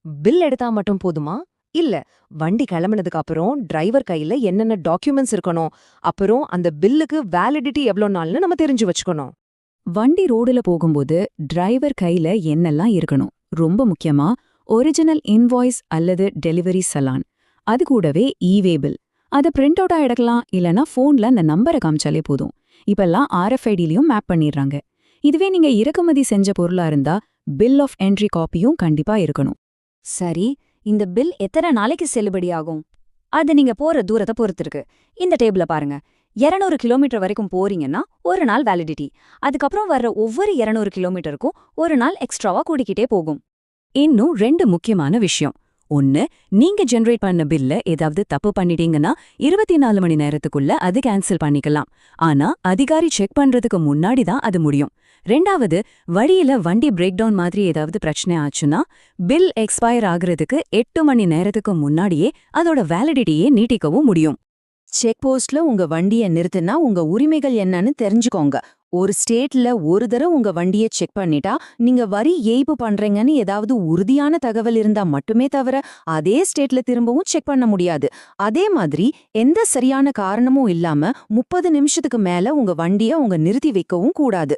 Bill எடுத்தா மட்டும் போதுமா? இல்ல. வண்டி கிளம்புனதுக்கு அப்புறம் டிரைவர் கையில என்னென்ன டாக்குமெண்ட்ஸ் இருக்கணும், அப்புறம் அந்த பில்லுக்கு வேலிடிட்டி எவ்ளோ நாள்னு நம்ம தெரிஞ்சு வச்சுக்கணும். வண்டி ரோடுல போகும்போது டிரைவர் கையில என்னெல்லாம் இருக்கணும்? ரொம்ப முக்கியமா, ஒரிஜினல் இன்வாய்ஸ் அல்லது டெலிவரி சலான். அது கூடவே இ-வே பில். அத பிரிண்ட் அவுட்டா எடுக்கலாம், இல்லனா ஃபோன்ல அந்த நம்பரை காமிச்சாலே போதும். இப்பெல்லாம் RFID-லயும் மேப் பண்ணிடுறாங்க. இதுவே நீங்க இறக்குமதி செஞ்ச பொருளா இருந்தா, பில் ஆஃப் என்ட்ரி காப்பியும் கண்டிப்பா இருக்கணும். சரி, இந்த பில் எத்தனை நாளைக்கு செல்லுபடியாகும்? அது நீங்க போற தூரத்தை பொறுத்து இருக்கு. இந்த டேபிள பாருங்க. 200 கிலோமீட்டர் வரைக்கும் போறீங்கன்னா ஒரு நாள் வேலிடிட்டி. அதுக்கப்புறம் வர்ற ஒவ்வொரு 200 கிலோமீட்டருக்கும் ஒரு நாள் எக்ஸ்ட்ராவா கூடிக்கிட்டே போகும். இன்னும் 2 முக்கியமான விஷயம். ஒன்னு, நீங்க ஜெனரேட் பண்ண பில்ல ஏதாவது தப்பு பண்ணிட்டீங்கன்னா 24 மணி நேரத்துக்குள்ள அது கேன்சல் பண்ணிக்கலாம். ஆனா அதிகாரி செக் பண்றதுக்கு முன்னாடி தான் அது முடியும். ரெண்டாவது, வழியில வண்டி பிரேக் டவுன் மாதிரி ஏதாவது பிரச்சனை ஆச்சுன்னா பில் எக்ஸ்பயர் ஆகுறதுக்கு 8 மணி நேரத்துக்கு முன்னாடியே அதோட வேலிடிட்டியே நீட்டிக்கவும் முடியும். செக் போஸ்ட்ல உங்க வண்டிய நிறுத்துனா உங்க உரிமைகள் என்னன்னு தெரிஞ்சுக்கோங்க. ஒரு ஸ்டேட்ல ஒரு தடவை உங்க வண்டிய செக் பண்ணிட்டா, நீங்க வரி ஏய்ப்பு பண்றீங்கன்னு ஏதாவது உறுதியான தகவல் இருந்தா மட்டுமே தவிர, அதே ஸ்டேட்ல திரும்பவும் செக் பண்ண முடியாது. அதே மாதிரி எந்த சரியான காரணமும் இல்லாம 30 நிமிஷத்துக்கு மேல உங்க வண்டிய நிறுத்தி வைக்கவும் கூடாது.